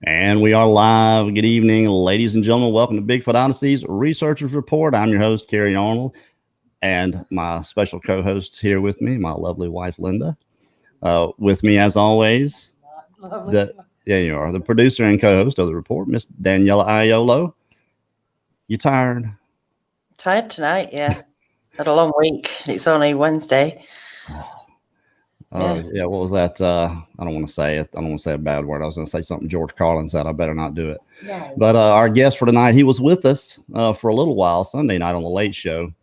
And we are live. Good evening, ladies and gentlemen. Welcome to Bigfoot Odyssey's Researchers Report. I'm your host, Kerry Arnold, and my special co-hosts here with me, my lovely wife, Linda. With me, as always, you are the producer and co-host of the report, Miss Daniela Iolo. You tired? Tired tonight, yeah. Had a long week. It's only Wednesday. Yeah. What was that? I don't want to say it. I don't want to say a bad word. I was going to say something George Carlin said. I better not do it. No. But our guest for tonight, he was with us for a little while Sunday night on the Late Show.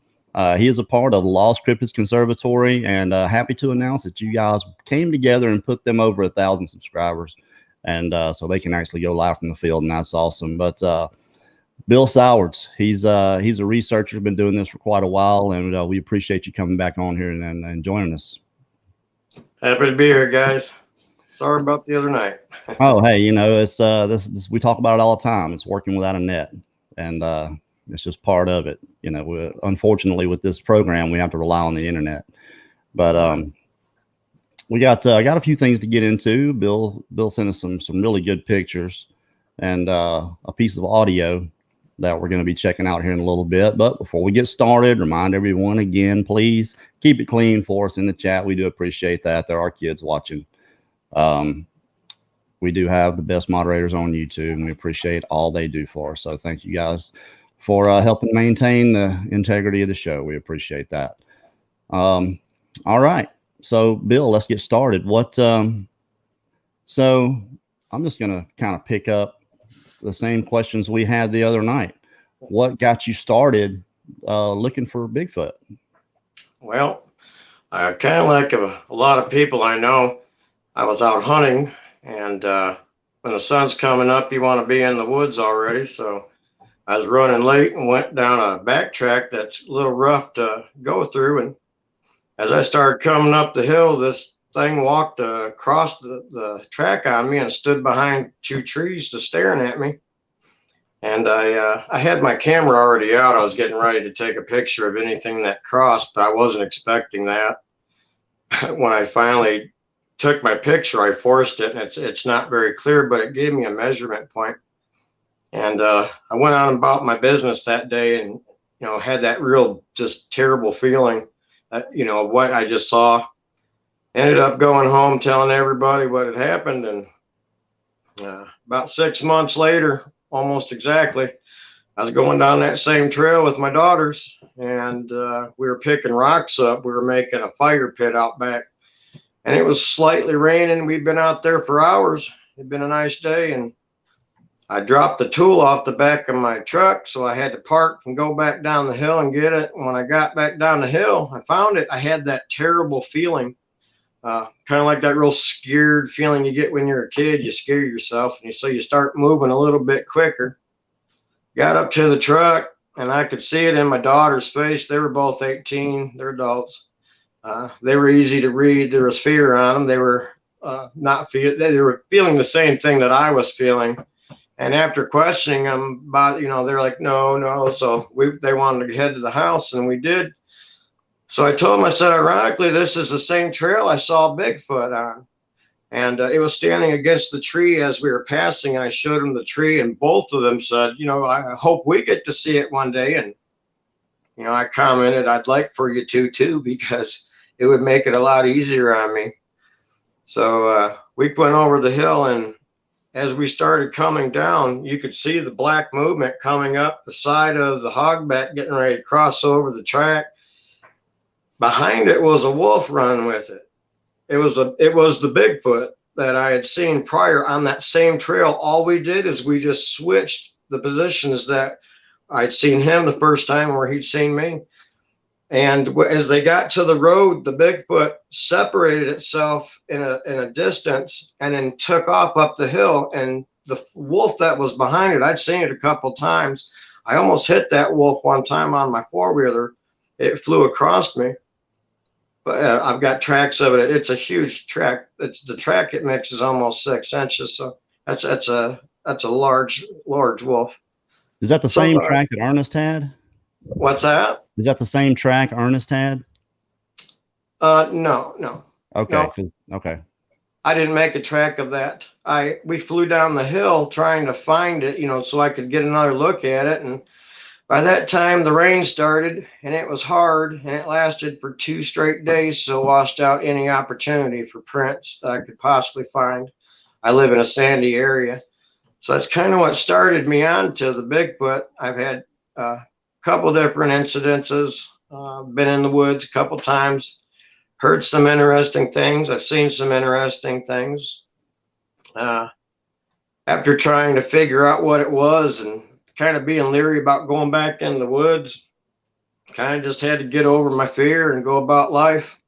He is a part of Lost Cryptids Conservatory, and happy to announce that you guys came together and put them over 1,000 subscribers, and so they can actually go live from the field, and that's awesome. But Bill Sowards, he's a researcher, been doing this for quite a while, and we appreciate you coming back on here and joining us. Happy to be here, guys. Sorry about the other night. Oh, hey, it's this we talk about it all the time. It's working without a net, and it's just part of it. Unfortunately, with this program, we have to rely on the internet. But we got I got a few things to get into. Bill sent us some really good pictures and a piece of audio that we're going to be checking out here in a little bit. But before we get started, remind everyone again, please keep it clean for us in the chat. We do appreciate that. There are kids watching. We do have the best moderators on YouTube, and we appreciate all they do for us. So thank you guys for helping maintain the integrity of the show. We appreciate that. All right. So Bill, let's get started. So I'm just going to kind of pick up the same questions we had the other night. What got you started looking for Bigfoot? Well, I kind of like a lot of people I know, I was out hunting, and when the sun's coming up, you want to be in the woods already. So I was running late and went down a back track that's a little rough to go through. And as I started coming up the hill, this thing walked across the track on me and stood behind two trees just staring at me. And I had my camera already out. I was getting ready to take a picture of anything that crossed, but I wasn't expecting that. When I finally took my picture, I forced it, and it's not very clear, but it gave me a measurement point. And I went on about my business that day, and had that real just terrible feeling, what I just saw. Ended up going home telling everybody what had happened, and about 6 months later, almost exactly, I was going down that same trail with my daughters, and we were picking rocks up. We were making a fire pit out back, and it was slightly raining. We'd been out there for hours. It'd been a nice day, and I dropped the tool off the back of my truck, so I had to park and go back down the hill and get it. And when I got back down the hill, I found it. I had that terrible feeling. Kind of like that real scared feeling you get when you're a kid. You scare yourself, and so you start moving a little bit quicker. Got up to the truck, and I could see it in my daughter's face. They were both 18. They're adults. They were easy to read. There was fear on them. They were they were feeling the same thing that I was feeling. And after questioning them about, they're like, no. So they wanted to head to the house, and we did. So I told them, I said, ironically, this is the same trail I saw Bigfoot on. And it was standing against the tree as we were passing, and I showed them the tree, and both of them said, I hope we get to see it one day. And, I commented, I'd like for you to too, because it would make it a lot easier on me. So we went over the hill, and as we started coming down, you could see the black movement coming up the side of the hogback, getting ready to cross over the track. Behind it was a wolf running with it. It was the Bigfoot that I had seen prior on that same trail. All we did is we just switched the positions that I'd seen him the first time where he'd seen me. And as they got to the road, the Bigfoot separated itself in a distance and then took off up the hill. And the wolf that was behind it, I'd seen it a couple of times. I almost hit that wolf one time on my four-wheeler. It flew across me. But I've got tracks of it. It's a huge track. The track it makes is almost 6 inches. So that's a large wolf. Is that the same track that Ernest had? What's that? Is that the same track Ernest had? No. Okay. No. Okay. I didn't make a track of that. We flew down the hill trying to find it, so I could get another look at it. And by that time, the rain started, and it was hard, and it lasted for 2 straight days, so washed out any opportunity for prints that I could possibly find. I live in a sandy area. So that's kind of what started me on to the Bigfoot. I've had a couple different incidences, been in the woods a couple times, heard some interesting things. I've seen some interesting things. After trying to figure out what it was and kind of being leery about going back in the woods, kind of just had to get over my fear and go about life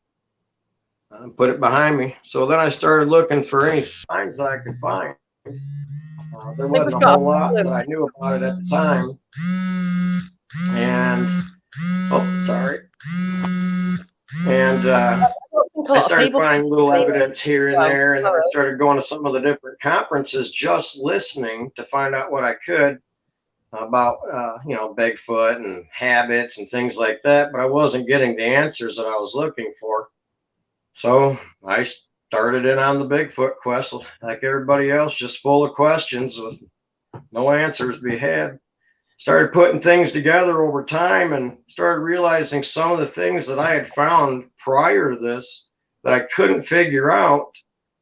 and put it behind me. So then I started looking for any signs that I could find. There wasn't a whole lot that I knew about it at the time. And, oh, sorry. And I started finding little evidence here and there. And then I started going to some of the different conferences, just listening to find out what I could about, Bigfoot and habits and things like that. But I wasn't getting the answers that I was looking for. So I started in on the Bigfoot quest like everybody else, just full of questions with no answers to be had. Started putting things together over time and started realizing some of the things that I had found prior to this that I couldn't figure out.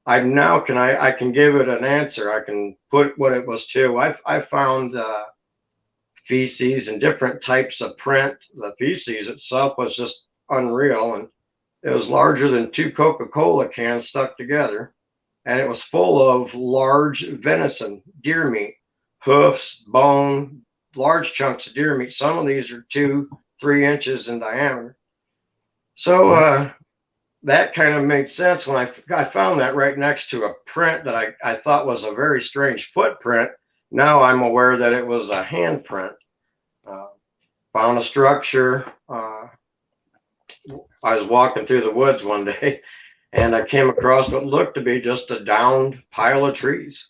I can give it an answer. I can put what it was to. I found feces and different types of print. The feces itself was just unreal, and it was larger than 2 Coca-Cola cans stuck together, and it was full of large venison, deer meat, hoofs, bone, large chunks of deer meat. Some of these are 2-3 inches in diameter. So that kind of made sense when I found that right next to a print that I thought was a very strange footprint. Now I'm aware that it was a handprint. Found a structure. I was walking through the woods one day and I came across what looked to be just a downed pile of trees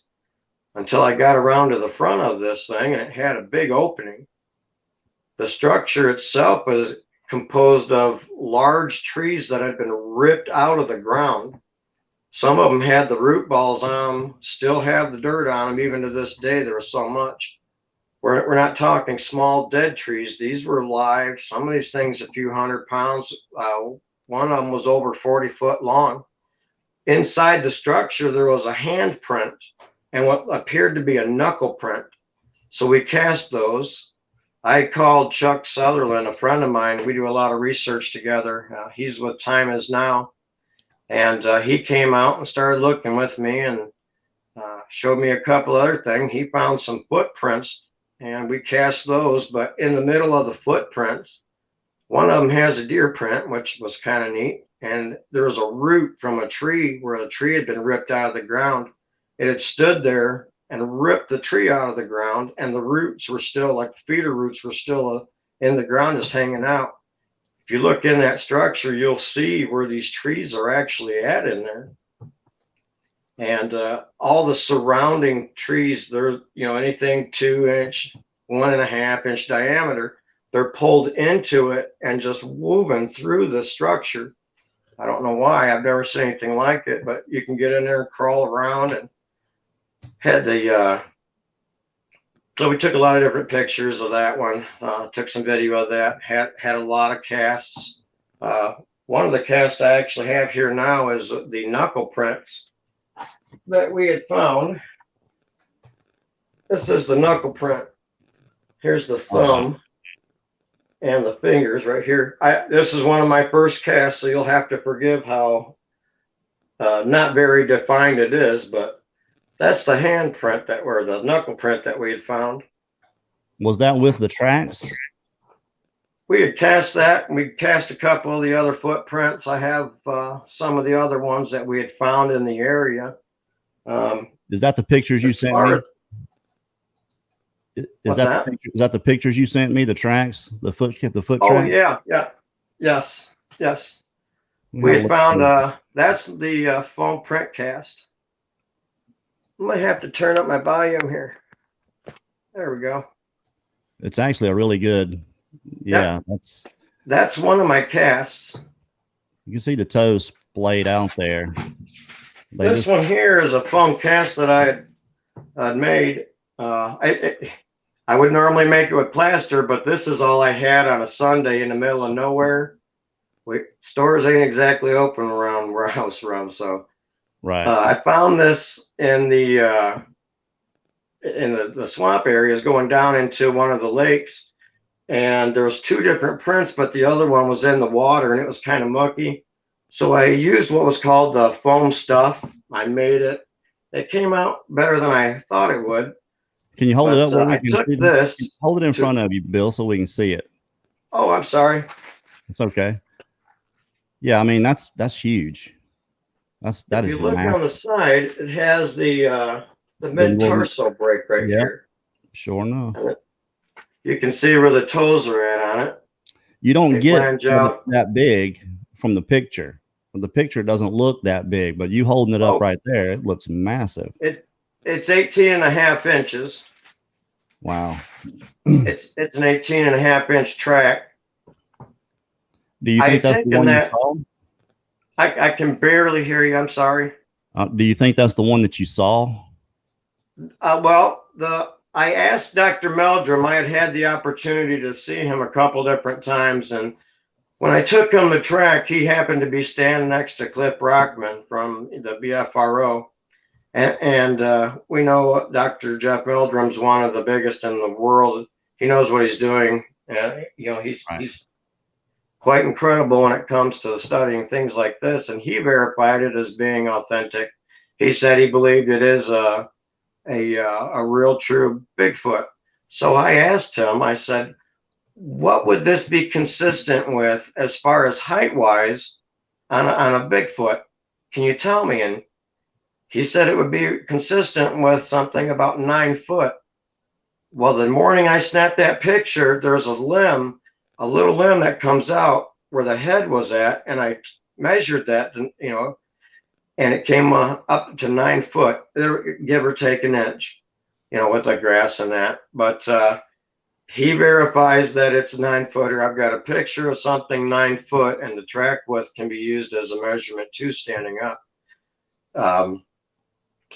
until I got around to the front of this thing, and it had a big opening. The structure itself was composed of large trees that had been ripped out of the ground. Some of them had the root balls on them, still have the dirt on them. Even to this day, there was so much. We're not talking small dead trees. These were live. Some of these things a few hundred pounds. One of them was over 40 foot long. Inside the structure, there was a hand print and what appeared to be a knuckle print. So we cast those. I called Chuck Sutherland, a friend of mine. We do a lot of research together. He's with Time Is Now. And he came out and started looking with me and showed me a couple other things. He found some footprints and we cast those, but in the middle of the footprints, one of them has a deer print, which was kind of neat. And there was a root from a tree where the tree had been ripped out of the ground. It had stood there and ripped the tree out of the ground, and the roots were still, like the feeder roots were still in the ground, just hanging out. If you look in that structure, you'll see where these trees are actually at in there. And all the surrounding trees, they're, anything 2 inch, 1.5 inch diameter, they're pulled into it and just woven through the structure. I don't know why. I've never seen anything like it, but you can get in there and crawl around. And had so we took a lot of different pictures of that one. Took some video of that. Had a lot of casts. One of the casts I actually have here now is the knuckle prints that we had found. This is the knuckle print. Here's the thumb and the fingers right here. This is one of my first casts, so you'll have to forgive how not very defined it is, but that's the hand print the knuckle print that we had found. Was that with the tracks? We had cast that, and we cast a couple of the other footprints. I have some of the other ones that we had found in the area. Is that the pictures you sent me? Is that the pictures you sent me? The tracks, the foot tracks? Oh yeah, yes. We had found that's the foam print cast. I might have to turn up my volume here. There we go. It's actually a really good. Yeah, that's one of my casts. You can see the toes splayed out there. This one here is a foam cast that I'd made. I would normally make it with plaster, but this is all I had on a Sunday in the middle of nowhere. Stores ain't exactly open around where I was from, so right. I found this in the swamp areas going down into one of the lakes, and there was two different prints, but the other one was in the water and it was kind of mucky. So I used what was called the foam stuff. I made it. It came out better than I thought it would. Can you hold it up where we I can took see this. Hold it in front of you, Bill, so we can see it. Oh, I'm sorry. It's okay. Yeah, I mean that's huge. That if is you look massive. on the side, it has the mid-tarsal break right here. Sure enough. You can see where the toes are at on it. You don't get that big from the picture. The picture doesn't look that big, but you holding it up right there, it looks massive. It's 18.5 inches. Wow. It's an 18.5 inch track. Do you think that's the one you saw? I can barely hear you. I'm sorry. Do you think that's the one that you saw? Well, I asked Dr. Meldrum. I had the opportunity to see him a couple different times, and when I took him the track, he happened to be standing next to Cliff Brockman from the BFRO. And we know Dr. Jeff Meldrum's one of the biggest in the world. He knows what he's doing. He's quite incredible when it comes to studying things like this. And he verified it as being authentic. He said he believed it is a real true Bigfoot. So I asked him, I said, what would this be consistent with as far as height wise on a Bigfoot? Can you tell me? And he said it would be consistent with something about 9 foot. Well, the morning I snapped that picture, there's a little limb that comes out where the head was at, and I measured that, and it came up to 9 foot, give or take an inch, with the grass and that. But he verifies that it's 9 footer. I've got a picture of something 9 foot, and the track width can be used as a measurement too, standing up.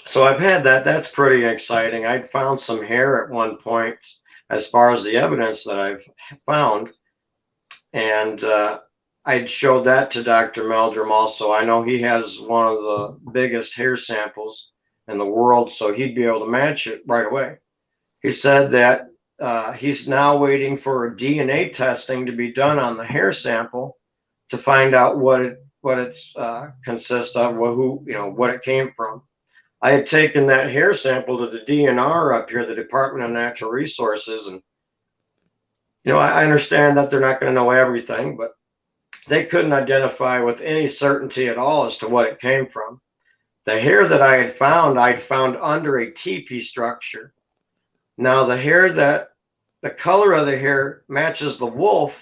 So I've had that. That's pretty exciting. I'd found some hair at one point as far as the evidence that I've found. And I'd showed that to Dr. Meldrum also. I know he has one of the biggest hair samples in the world, so he'd be able to match it right away. He said that he's now waiting for DNA testing to be done on the hair sample to find out what it's consists of, what it came from. I had taken that hair sample to the DNR up here, the Department of Natural Resources, and I understand that they're not going to know everything, but they couldn't identify with any certainty at all as to what it came from. The hair that I'd found under a teepee structure. Now the color of the hair matches the wolf,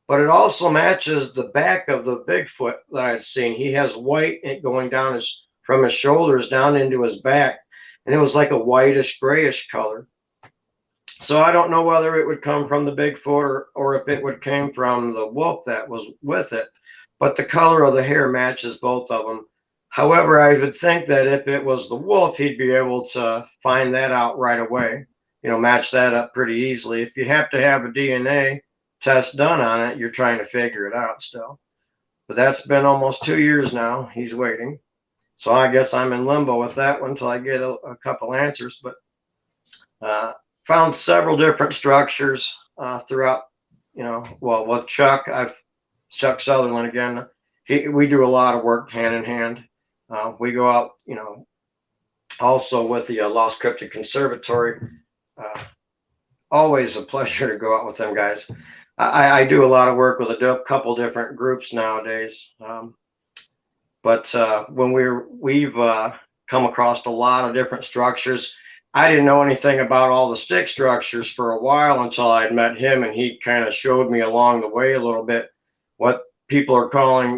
but it also matches the back of the Bigfoot that I'd seen. He has white going down from his shoulders down into his back, and it was like a whitish grayish color. So I don't know whether it would come from the Bigfoot or if it would came from the wolf that was with it, but the color of the hair matches both of them. However, I would think that if it was the wolf, he'd be able to find that out right away, match that up pretty easily. If you have to have a DNA test done on it, you're trying to figure it out still. But that's been almost 2 years now. He's waiting. So I guess I'm in limbo with that one until I get a couple answers. But found several different structures throughout, with Chuck. Chuck Sutherland again. We do a lot of work hand in hand. We go out, also with the Lost Cryptid Conservatory. Always a pleasure to go out with them guys. I do a lot of work with a couple different groups nowadays. But when we've come across a lot of different structures, I didn't know anything about all the stick structures for a while until I'd met him, and he kind of showed me along the way a little bit what people are calling,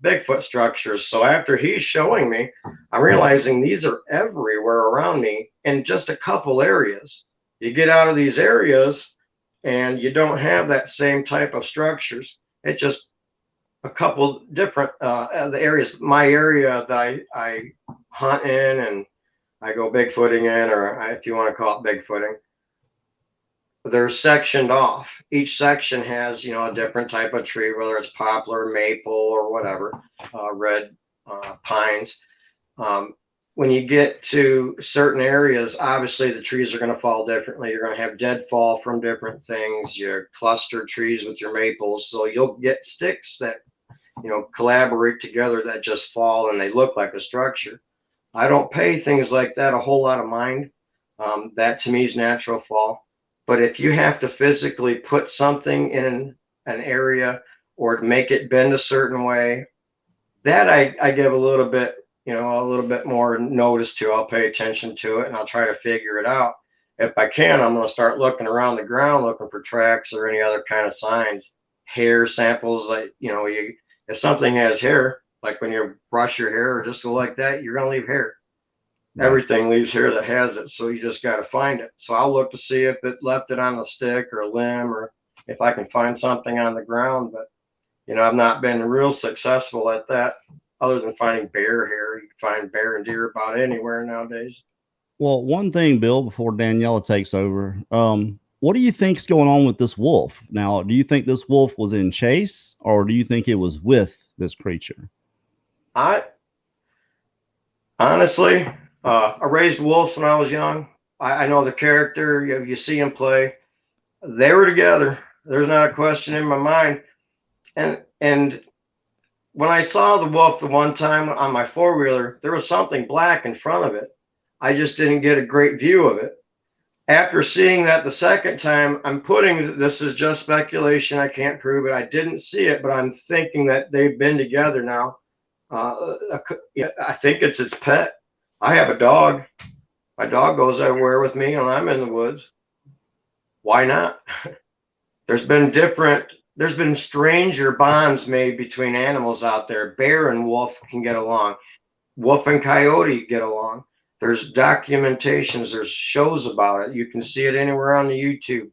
Bigfoot structures. So after he's showing me, I'm realizing these are everywhere around me in just a couple areas. You get out of these areas and you don't have that same type of structures. It just a couple different the areas. My area that I hunt in and I go Bigfooting in, or if you want to call it Bigfooting, they're sectioned off. Each section has, you know, a different type of tree, whether it's poplar, maple, or whatever, red pines. When you get to certain areas, obviously the trees are going to fall differently. You're going to have deadfall from different things. Your cluster trees with your maples, so you'll get sticks that, you know, collaborate together that just fall and they look like a structure. I don't pay things like that a whole lot of mind. That to me is natural fall. But if you have to physically put something in an area or make it bend a certain way, that I give a little bit, you know, a little bit more notice to. I'll pay attention to it and I'll try to figure it out. If I can, I'm going to start looking around the ground, looking for tracks or any other kind of signs, hair samples. Like, you know, if something has hair, like when you brush your hair or just go like that, you're going to leave hair. Right. Everything leaves hair that has it. So you just got to find it. So I'll look to see if it left it on a stick or a limb, or if I can find something on the ground. But, you know, I've not been real successful at that other than finding bear hair. You can find bear and deer about anywhere nowadays. Well, one thing, Bill, before Daniela takes over, what do you think's going on with this wolf? Now, do you think this wolf was in chase, or do you think it was with this creature? I honestly, I raised wolves when I was young. I know the character. You see him play. They were together. There's not a question in my mind. And when I saw the wolf the one time on my four-wheeler, there was something black in front of it. I just didn't get a great view of it. After seeing that the second time, I'm putting, this is just speculation, I can't prove it. I didn't see it, but I'm thinking that they've been together now. I think it's its pet. I have a dog. My dog goes everywhere with me and I'm in the woods. Why not? There's been stranger bonds made between animals out there. Bear and wolf can get along. Wolf and coyote get along. There's documentations, there's shows about it. You can see it anywhere on the YouTube.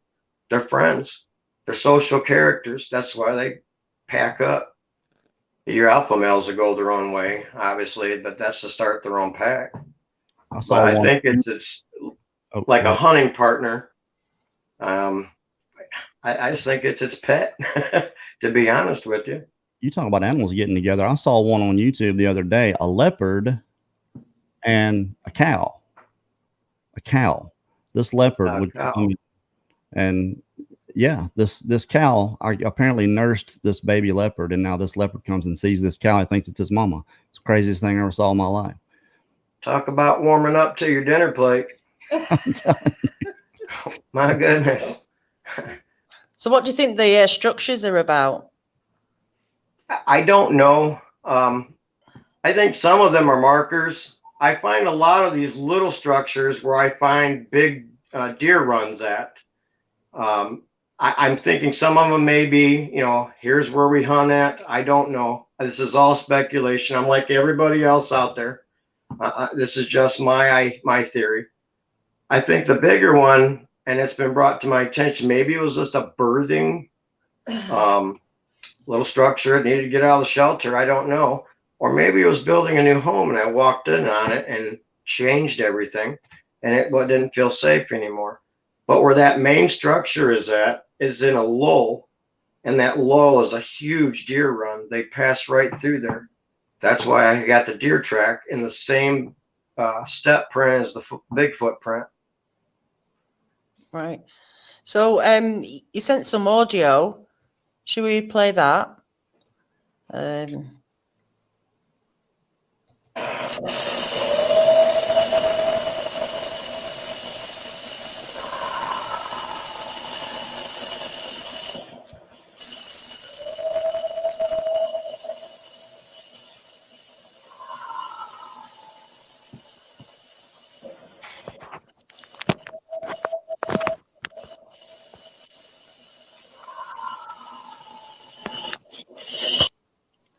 They're friends. They're social characters. That's why they pack up. Your alpha males will go their own way, obviously, but that's to start their own pack. I think it's like a hunting partner. I just think it's its pet, to be honest with you. You talk about animals getting together. I saw one on YouTube the other day, a leopard and a cow. This leopard would come, and yeah, this cow apparently nursed this baby leopard, and now this leopard comes and sees this cow. He thinks it's his mama. It's the craziest thing I ever saw in my life. Talk about warming up to your dinner plate. My goodness. So what do you think the structures are about? I don't know. I think some of them are markers. I find a lot of these little structures where I find big deer runs at. I'm thinking some of them may be, you know, here's where we hunt at. I don't know. This is all speculation. I'm like everybody else out there. This is just my theory. I think the bigger one, and it's been brought to my attention, maybe it was just a birthing little structure. It needed to get out of the shelter. I don't know. Or maybe it was building a new home and I walked in on it and changed everything and it didn't feel safe anymore. But where that main structure is at is in a lull, and that lull is a huge deer run. They pass right through there. That's why I got the deer track in the same step print as the Bigfoot print. Right. So you sent some audio. Should we play that?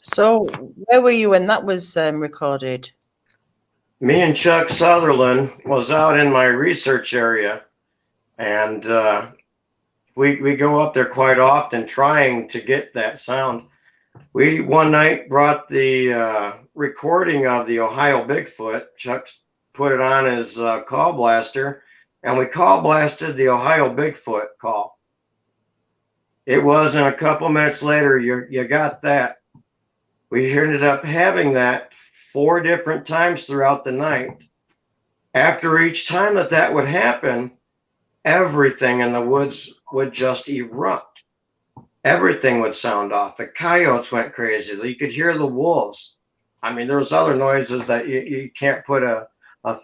So where were you when that was recorded? Me and Chuck Sutherland was out in my research area, and we go up there quite often trying to get that sound. We one night brought the recording of the Ohio Bigfoot. Chuck put it on his call blaster, and we call blasted the Ohio Bigfoot call. It wasn't a couple minutes later, you got that. We ended up having that 4 different times throughout the night. After each time that would happen, everything in the woods would just erupt. Everything would sound off. The coyotes went crazy. You could hear the wolves. I mean, there was other noises that you can't put a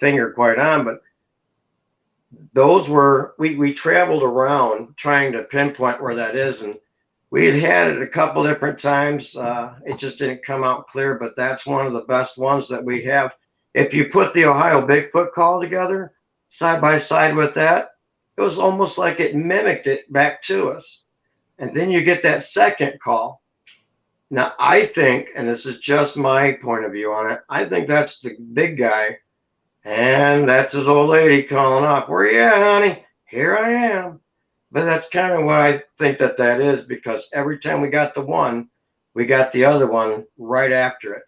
finger quite on, but those were, we traveled around trying to pinpoint where that is, and we had it a couple different times. It just didn't come out clear, but that's one of the best ones that we have. If you put the Ohio Bigfoot call together side by side with that, it was almost like it mimicked it back to us. And then you get that second call. Now, I think, and this is just my point of view on it, I think that's the big guy. And that's his old lady calling up. Where you at, honey? Here I am. But that's kind of what I think that is, because every time we got the one, we got the other one right after it.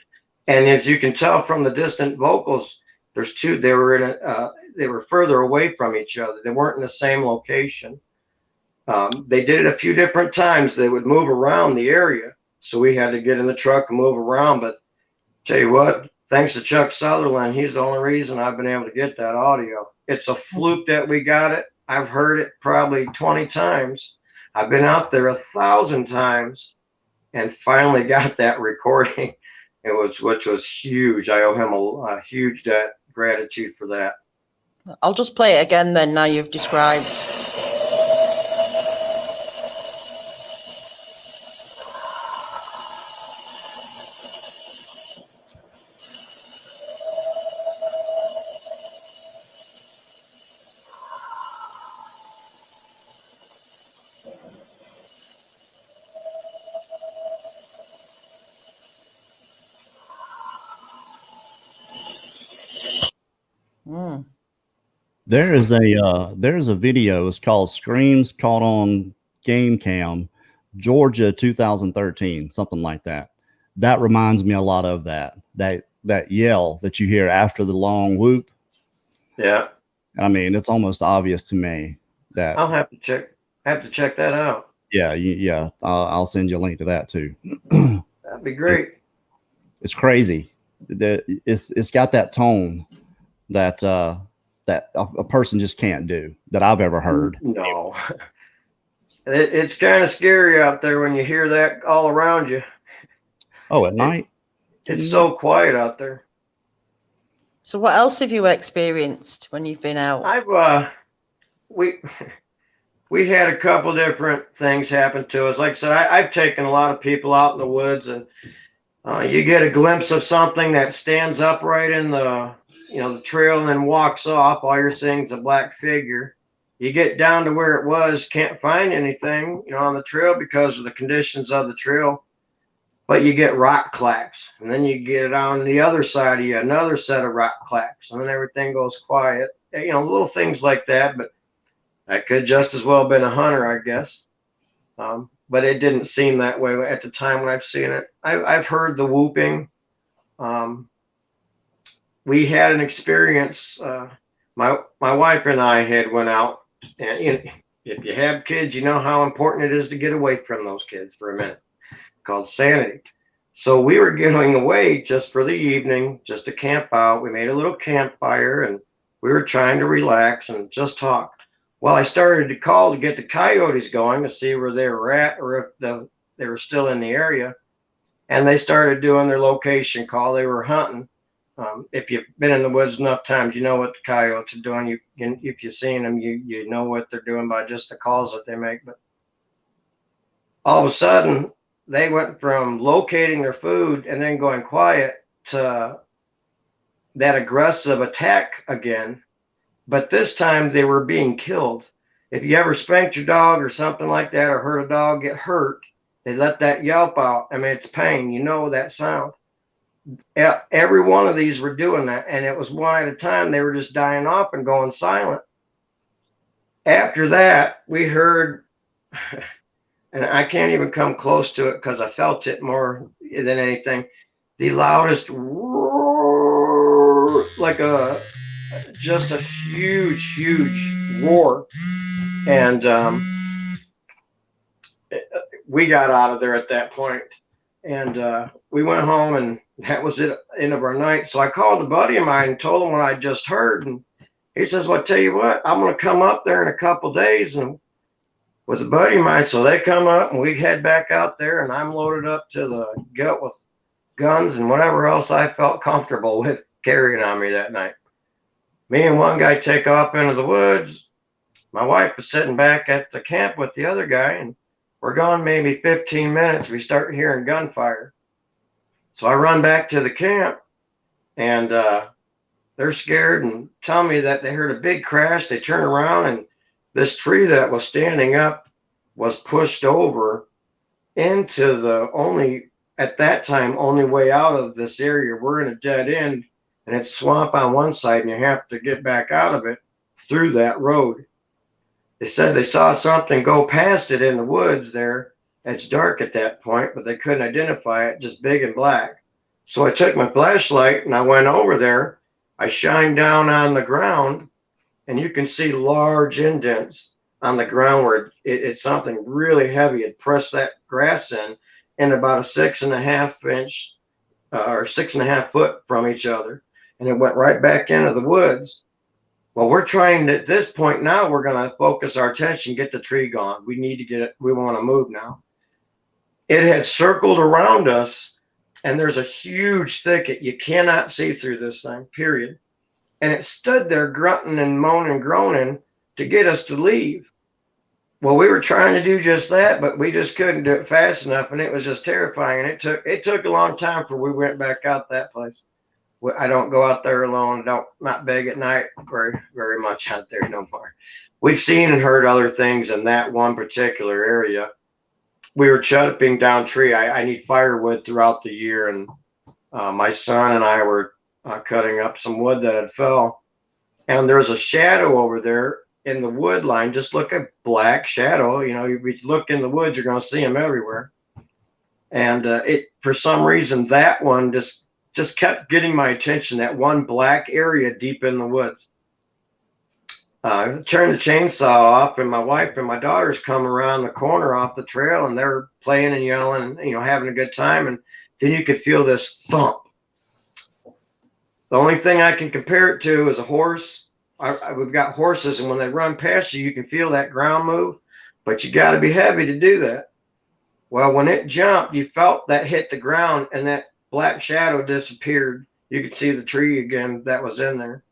And as you can tell from the distant vocals, there's two. They were further away from each other. They weren't in the same location. They did it a few different times. They would move around the area, so we had to get in the truck and move around. But tell you what, thanks to Chuck Sutherland, he's the only reason I've been able to get that audio. It's a fluke that we got it. I've heard it probably 20 times. I've been out there 1,000 times and finally got that recording, which was huge. I owe him a huge debt, gratitude for that. I'll just play it again then, now you've described. There's a video. It's called "Screams Caught on Game Cam, Georgia 2013," something like that. That reminds me a lot of that yell that you hear after the long whoop. Yeah. I mean, it's almost obvious to me that I'll have to check that out. Yeah, yeah. I'll send you a link to that too. That'd be great. It's crazy. It's got that tone that that a person just can't do, that I've ever heard. No. It's kind of scary out there when you hear that all around you. Oh, at night? It's so quiet out there. So what else have you experienced when you've been out? We had a couple different things happen to us. Like I said, I've taken a lot of people out in the woods, and you get a glimpse of something that stands upright in the trail and then walks off. All you're seeing is a black figure. You get down to where it was, can't find anything, on the trail because of the conditions of the trail. But you get rock clacks, and then you get it on the other side of you, another set of rock clacks, and then everything goes quiet. Little things like that. But that could just as well have been a hunter, I guess. But it didn't seem that way at the time when I've seen it. I've heard the whooping. We had an experience. My wife and I had went out, and if you have kids, you know how important it is to get away from those kids for a minute. Called sanity. So we were getting away just for the evening, just to camp out. We made a little campfire, and we were trying to relax and just talk. Well, I started to call to get the coyotes going to see where they were at, or if they were still in the area. And they started doing their location call. They were hunting. If you've been in the woods enough times, you know what the coyotes are doing. If you've seen them, you know what they're doing by just the calls that they make. But all of a sudden, they went from locating their food and then going quiet to that aggressive attack again. But this time they were being killed. If you ever spanked your dog or something like that, or heard a dog get hurt, they let that yelp out. I mean, it's pain. You know that sound. Every one of these were doing that, and it was one at a time. They were just dying off and going silent. After that, we heard and I can't even come close to it because I felt it more than anything. The loudest roar, like just a huge roar. And we got out of there at that point, and we went home, and that was it, end of our night. So I called a buddy of mine and told him what I just heard, and he says, well, I tell you what, I'm going to come up there in a couple days and with a buddy of mine. So they come up and we head back out there, and I'm loaded up to the gut with guns and whatever else I felt comfortable with carrying on me that night. Me and one guy take off into the woods. My wife was sitting back at the camp with the other guy, and we're gone maybe 15 minutes. We start hearing gunfire. So I run back to the camp, and they're scared and tell me that they heard a big crash. They turn around, and this tree that was standing up was pushed over into the only, at that time, only way out of this area. We're in a dead end, and it's swamp on one side, and you have to get back out of it through that road. They said they saw something go past it in the woods there. It's dark at that point, but they couldn't identify it, just big and black. So I took my flashlight and I went over there. I shined down on the ground, and you can see large indents on the ground where it's something really heavy. It pressed that grass in about a 6.5 inch or 6.5 foot from each other. And it went right back into the woods. Well, we're trying to, at this point now, we're going to focus our attention, get the tree gone. We need to get it. We want to move now. It had circled around us, and there's a huge thicket. You cannot see through this thing, period. And it stood there grunting and moaning, groaning to get us to leave. Well, we were trying to do just that, but we just couldn't do it fast enough, and it was just terrifying. And it took a long time before we went back out that place. I don't go out there alone. Not big at night very much out there no more. We've seen and heard other things in that one particular area. We were chopping down tree. I need firewood throughout the year, and my son and I were cutting up some wood that had fell, and there's a shadow over there in the wood line. Just look at black shadow. You know, if you look in the woods, you're going to see them everywhere. And it, for some reason, that one just kept getting my attention, that one black area deep in the woods. Turned the chainsaw off, and my wife and my daughters come around the corner off the trail, and they're playing and yelling and, you know, having a good time. And then you could feel this thump. The only thing I can compare it to is a horse. We've got horses, and when they run past you, you can feel that ground move, but you got to be heavy to do that. Well, when it jumped, you felt that hit the ground, and that black shadow disappeared. You could see the tree again that was in there.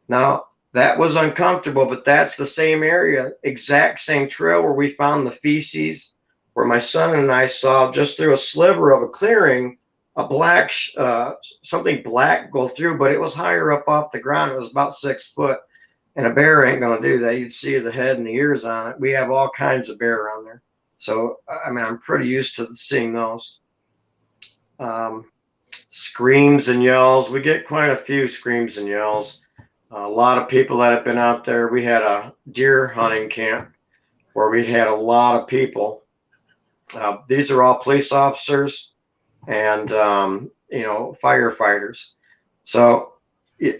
Now, that was uncomfortable, but that's the same area, exact same trail where we found the feces, where my son and I saw just through a sliver of a clearing, a black, something black go through, but it was higher up off the ground. It was about 6 foot, and a bear ain't going to do that. You'd see the head and the ears on it. We have all kinds of bear around there. So, I mean, I'm pretty used to seeing those. Screams and yells. We get quite a few screams and yells. A lot of people that have been out there. We had a deer hunting camp where we had a lot of people. These are all police officers and, you know, firefighters. So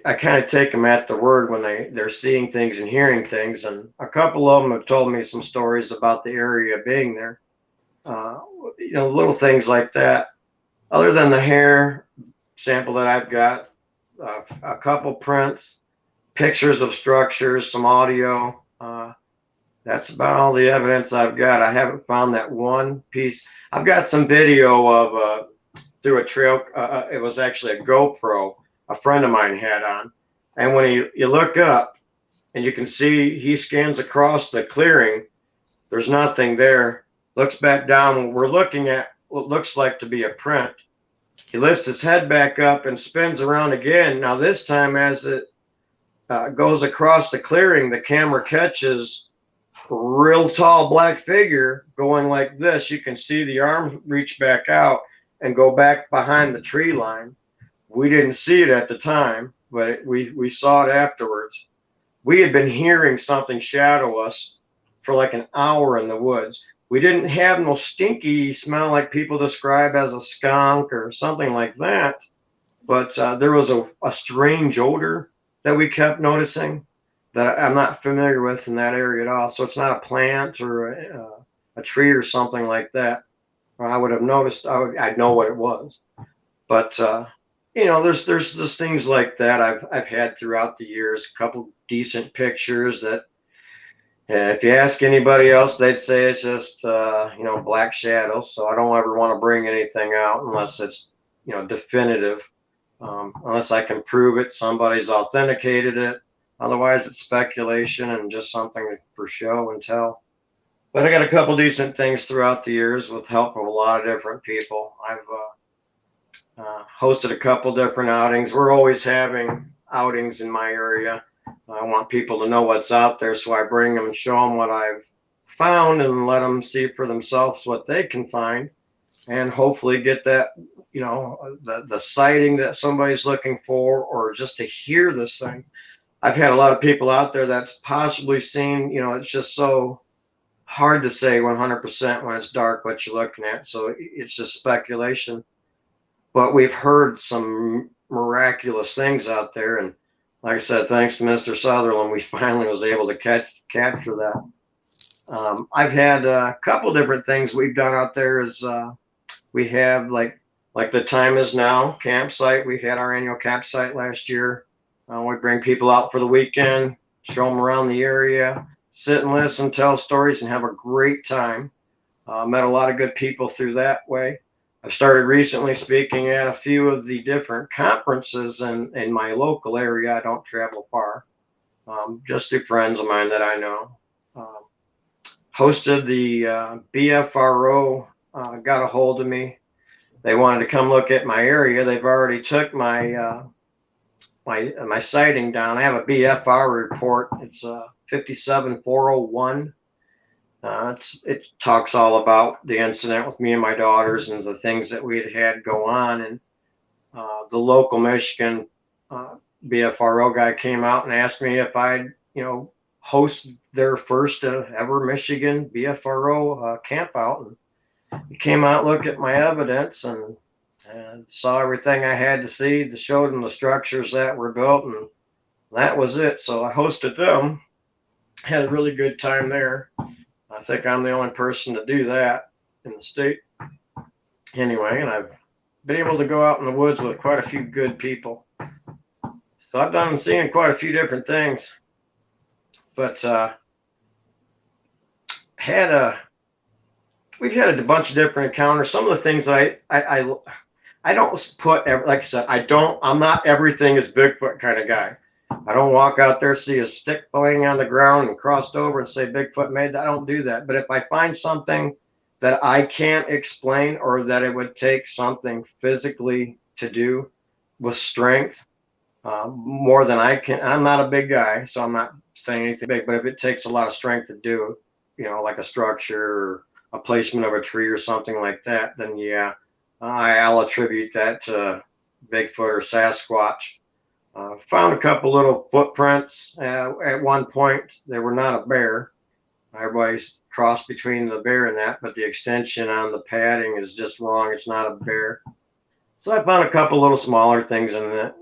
I kind of take them at the word when they're seeing things and hearing things. And a couple of them have told me some stories about the area being there. You know, little things like that. Other than the hair sample that I've got, a couple prints, pictures of structures, some audio. That's about all the evidence I've got. I haven't found that one piece. I've got some video of through a trail. It was actually a GoPro a friend of mine had on. And when you look up and you can see he scans across the clearing, there's nothing there. Looks back down. We're looking at what looks like to be a print. He lifts his head back up and spins around again. Now this time, as it goes across the clearing, the camera catches a real tall black figure going like this. You can see the arm reach back out and go back behind the tree line. We didn't see it at the time, but we saw it afterwards. We had been hearing something shadow us for like an hour in the woods. We didn't have no stinky smell like people describe as a skunk or something like that. But there was a strange odor that we kept noticing that I'm not familiar with in that area at all. So it's not a plant or a tree or something like that. I would have noticed. I'd know what it was. But you know, there's just things like that I've had throughout the years. A couple decent pictures that, if you ask anybody else, they'd say it's just you know, black shadows. So I don't ever want to bring anything out unless it's, you know, definitive. Unless I can prove it, somebody's authenticated it. Otherwise, it's speculation and just something for show and tell. But I got a couple decent things throughout the years with help of a lot of different people. I've hosted a couple different outings. We're always having outings in my area. I want people to know what's out there, so I bring them and show them what I've found and let them see for themselves what they can find, and hopefully get that, you know, the sighting that somebody's looking for, or just to hear this thing. I've had a lot of people out there that's possibly seen, you know, it's just so hard to say 100% when it's dark what you're looking at. So it's just speculation. But we've heard some miraculous things out there. And like I said, thanks to Mr. Sutherland, we finally was able to capture that. I've had a couple different things we've done out there. Is we have like the Time Is Now campsite. We had our annual campsite last year. We bring people out for the weekend, show them around the area, sit and listen, tell stories, and have a great time. Met a lot of good people through that way. I've started recently speaking at a few of the different conferences in my local area. I don't travel far, just through friends of mine that I know. Hosted the BFRO, got a hold of me. They wanted to come look at my area. They've already took my my sighting down. I have a BFR report. It's 57401. It talks all about the incident with me and my daughters and the things that we had go on. And the local Michigan BFRO guy came out and asked me if I'd, you know, host their first ever Michigan BFRO camp out. And he came out, looked at my evidence, and saw everything I had to see. Showed them the structures that were built, and that was it. So I hosted them. Had a really good time there. I think I'm the only person to do that in the state. Anyway, and I've been able to go out in the woods with quite a few good people. So I've done and seen quite a few different things. But we've had a bunch of different encounters. Some of the things that I don't put, like I said, I'm not everything is Bigfoot kind of guy. I don't walk out there, see a stick laying on the ground and crossed over and say Bigfoot made that. I don't do that. But if I find something that I can't explain, or that it would take something physically to do with strength, more than I can, I'm not a big guy, so I'm not saying anything big, but if it takes a lot of strength to do, you know, like a structure or a placement of a tree or something like that, then yeah, I'll attribute that to Bigfoot or Sasquatch. Found a couple little footprints at one point. They were not a bear. Everybody's crossed between the bear and that, but the extension on the padding is just wrong. It's not a bear. So I found a couple little smaller things in that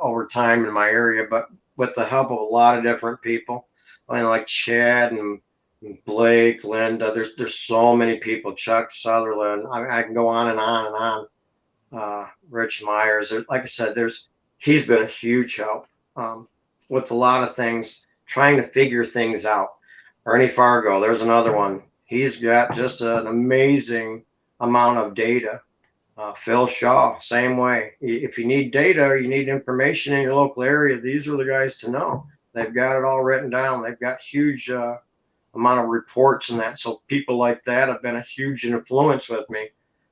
over time in my area, but with the help of a lot of different people, I mean, like Chad and Blake, Linda. There's so many people. Chuck Sutherland. I can go on and on and on. Rich Myers. Like I said, he's been a huge help with a lot of things, trying to figure things out. Ernie Fargo, there's another one. He's got just an amazing amount of data. Phil Shaw, same way. If you need data or you need information in your local area, these are the guys to know. They've got it all written down. They've got huge amount of reports and that. So people like that have been a huge influence with me,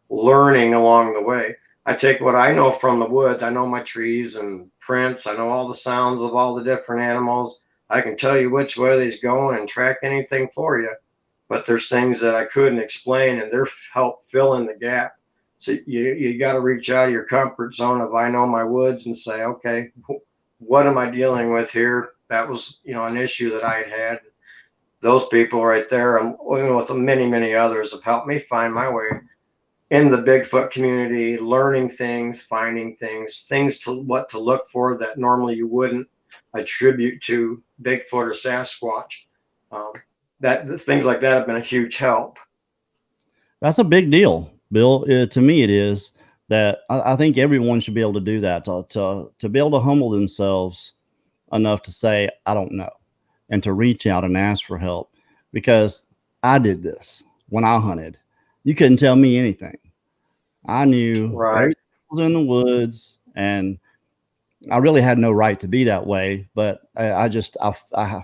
learning along the way. I take what I know from the woods. I know my trees and prints. I know all the sounds of all the different animals. I can tell you which way they's going and track anything for you. But there's things that I couldn't explain, and they're help fill in the gap. So you got to reach out of your comfort zone of I know my woods and say, okay, what am I dealing with here? That was, you know, an issue that I had. those people right there, and with many, many others, have helped me find my way in the Bigfoot community, learning things, finding things to what to look for that normally you wouldn't attribute to Bigfoot or Sasquatch. Things like that have been a huge help. That's a big deal, Bill. To me, it is that I think everyone should be able to do that, to be able to humble themselves enough to say, I don't know, and to reach out and ask for help. Because I did this when I hunted. You couldn't tell me anything. I knew Right. was in the woods, and I really had no right to be that way. But I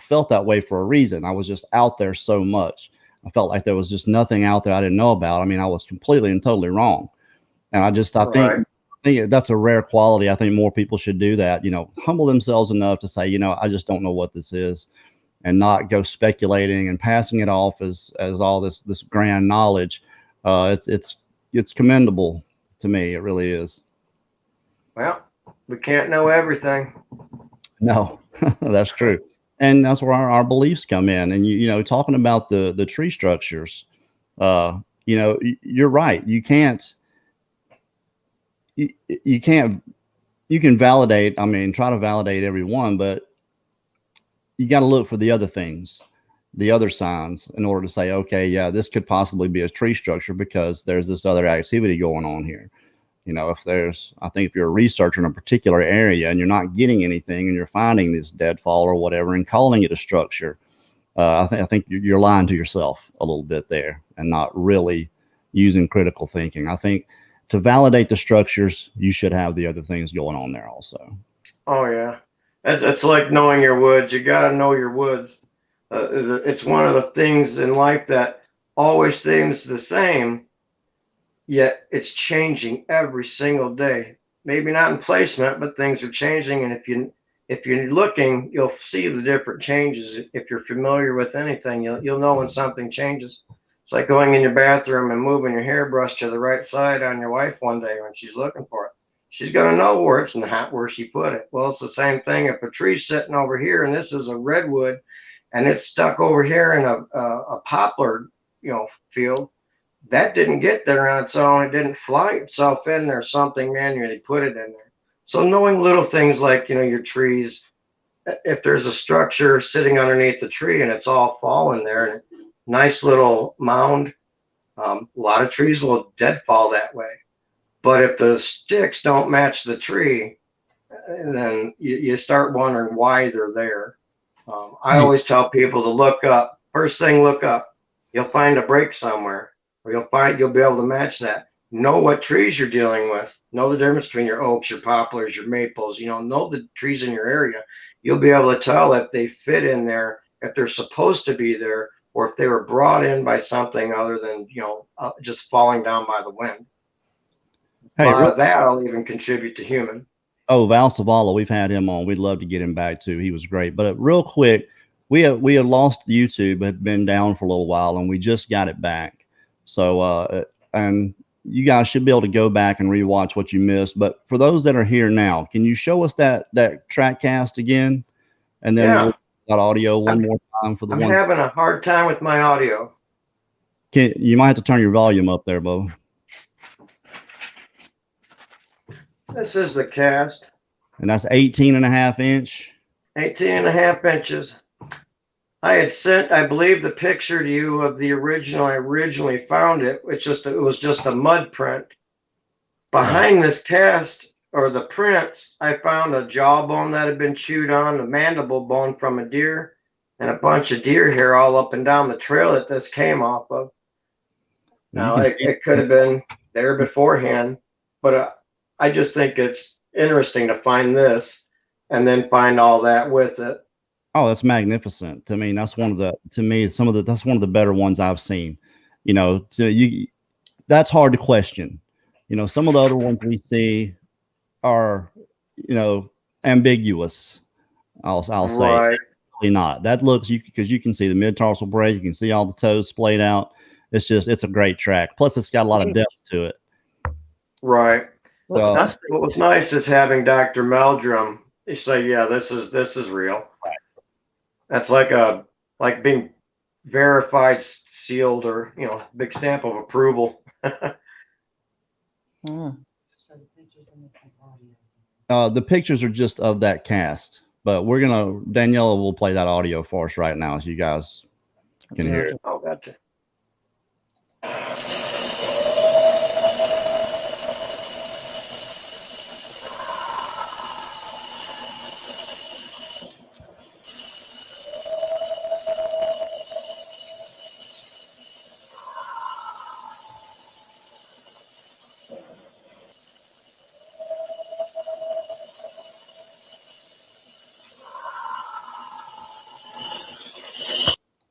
felt that way for a reason. I was just out there so much. I felt like there was just nothing out there I didn't know about. I mean, I was completely and totally wrong. And I think that's a rare quality. I think more people should do that, humble themselves enough to say, I just don't know what this is, and not go speculating and passing it off as all this grand knowledge. It's commendable to me. It really is. Well, we can't know everything. No, that's true. And that's where our beliefs come in. And talking about the tree structures, you're right. You can validate, try to validate every one, but you got to look for the other things, the other signs, in order to say, okay, yeah, this could possibly be a tree structure because there's this other activity going on here. I think if you're a researcher in a particular area and you're not getting anything and you're finding this deadfall or whatever and calling it a structure, I think you're lying to yourself a little bit there and not really using critical thinking. I think to validate the structures, you should have the other things going on there also. Oh yeah, it's like knowing your woods. You got to know your woods. It's one of the things in life that always seems the same, yet it's changing every single day. Maybe not in placement, but things are changing. And if you're looking, you'll see the different changes. If you're familiar with anything, you'll know when something changes. It's like going in your bathroom and moving your hairbrush to the right side on your wife one day when she's looking for it. She's going to know where it's not where she put it. Well, it's the same thing. If a tree's sitting over here and this is a redwood and it's stuck over here in a poplar, field, that didn't get there on its own. It didn't fly itself in there. Something manually put it in there. So knowing little things like, your trees, if there's a structure sitting underneath the tree and it's all fallen there, and nice little mound, a lot of trees will deadfall that way. But if the sticks don't match the tree, then you start wondering why they're there. I always tell people to look up. First thing, look up. You'll find a break somewhere, or you'll be able to match that. Know what trees you're dealing with. Know the difference between your oaks, your poplars, your maples. Know the trees in your area. You'll be able to tell if they fit in there, if they're supposed to be there, or if they were brought in by something other than just falling down by the wind. Hey, A lot of that'll even contribute to human. Oh, Val Savala, we've had him on. We'd love to get him back too. He was great. But real quick, we had lost YouTube, had been down for a little while, and we just got it back. So and you guys should be able to go back and rewatch what you missed. But for those that are here now, can you show us that track cast again? And then we'll that audio one more time for the ones. I'm having a hard time with my audio. You might have to turn your volume up there, Bo. This is the cast. And that's 18.5 inch. 18.5 inches. I had sent, I believe, the picture to you of the original. I originally found it. It was just a mud print. Behind this cast, or the prints, I found a jawbone that had been chewed on, a mandible bone from a deer, and a bunch of deer hair all up and down the trail that this came off of. Now, it could have been there beforehand, but I just think it's interesting to find this and then find all that with it. Oh, that's magnificent. I mean, that's one of the better ones I've seen. That's hard to question. Some of the other ones we see are, ambiguous. I'll say right. Really not. That looks because you can see the mid-tarsal braid, you can see all the toes splayed out. It's a great track. Plus, it's got a lot of depth to it. Right. What was nice is having Dr. Meldrum. He say, "Yeah, this is real." Right. That's like being verified, sealed, or big stamp of approval. Mm. The pictures are just of that cast, but Daniela will play that audio for us right now, so you guys can hear it. Oh, gotcha.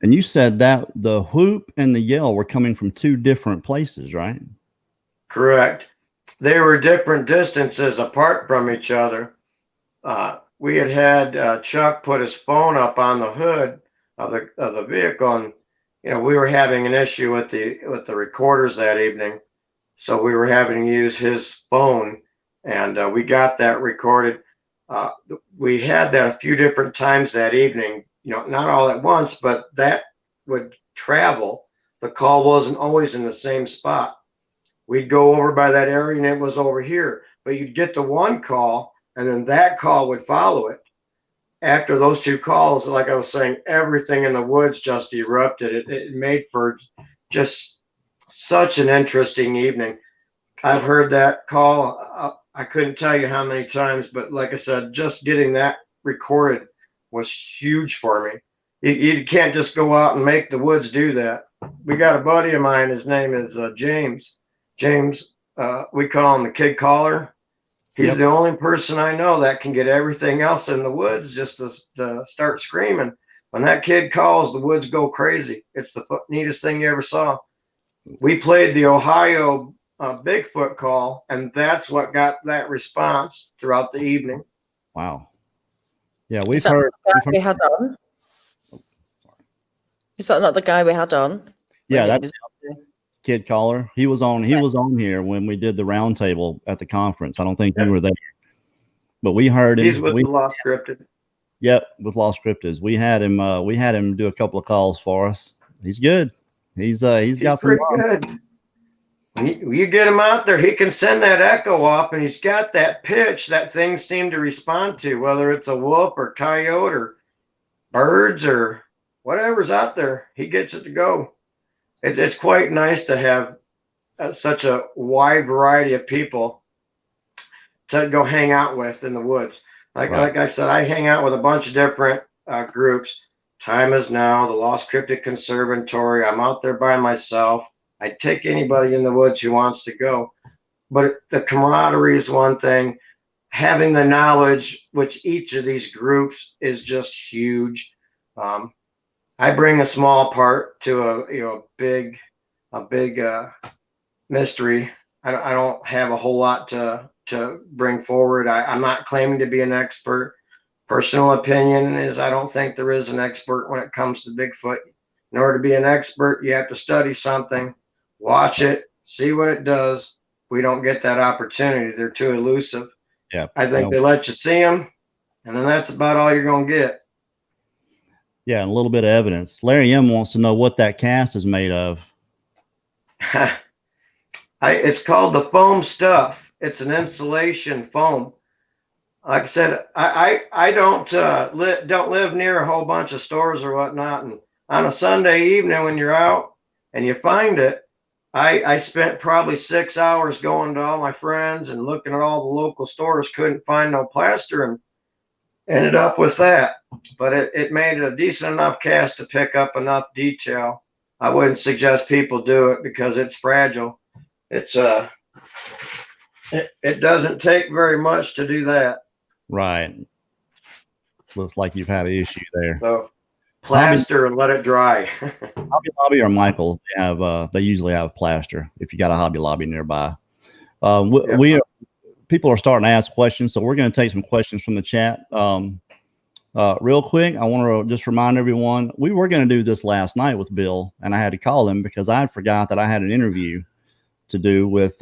And you said that the whoop and the yell were coming from two different places, right? Correct. They were different distances apart from each other. We had Chuck put his phone up on the hood of the vehicle, and we were having an issue with the recorders that evening, so we were having to use his phone, and we got that recorded. We had that a few different times that evening. Not all at once, but that would travel. The call wasn't always in the same spot. We'd go over by that area and it was over here, but you'd get the one call and then that call would follow it. After those two calls, like I was saying, everything in the woods just erupted. It made for just such an interesting evening. I've heard that call. I couldn't tell you how many times, but like I said, just getting that recorded was huge for me. You can't just go out and make the woods do that. We got a buddy of mine. His name is James. James, we call him the kid caller. He's the only person I know that can get everything else in the woods just to start screaming. When that kid calls, the woods go crazy. It's the neatest thing you ever saw. We played the Ohio Bigfoot call, and that's what got that response throughout the evening. Wow. Yeah, we've heard. We had on. Is that not the guy we had on? Yeah, that's kid caller. He was on. He was on here when we did the roundtable at the conference. I don't think you were there, but we heard him. He's with the Lost Scripted. Yep, with Lost Scripted. We had him. We had him do a couple of calls for us. He's good. He's got some. Good. You get him out there, he can send that echo up, and he's got that pitch that things seem to respond to, whether it's a wolf or coyote or birds or whatever's out there. He gets it to go. It's quite nice to have such a wide variety of people to go hang out with in the woods. Like I said, I hang out with a bunch of different groups. Time Is Now, the Lost Cryptid Conservatory. I'm out there by myself. I'd take anybody in the woods who wants to go. But the camaraderie is one thing. Having the knowledge, which each of these groups is just huge. I bring a small part to a big mystery. I don't have a whole lot to bring forward. I'm not claiming to be an expert. Personal opinion is I don't think there is an expert when it comes to Bigfoot. In order to be an expert, you have to study something, watch it, see what it does. We don't get that opportunity. They're too elusive. Yeah, I think they let you see them, and then that's about all you're going to get. Yeah, and a little bit of evidence. Larry M wants to know what that cast is made of. It's called the foam stuff. It's an insulation foam. Like I said, I don't live near a whole bunch of stores or whatnot. And on a Sunday evening when you're out and you find it, I spent probably 6 hours going to all my friends and looking at all the local stores, couldn't find no plaster, and ended up with that. But it made a decent enough cast to pick up enough detail. I wouldn't suggest people do it because it's fragile. It doesn't take very much to do that. Right. Looks like you've had an issue there. So plaster and let it dry. Hobby Lobby or Michael's, they usually have plaster if you got a Hobby Lobby nearby. People are starting to ask questions, so we're going to take some questions from the chat. Real quick, I want to just remind everyone, we were going to do this last night with Bill, and I had to call him because I forgot that I had an interview to do with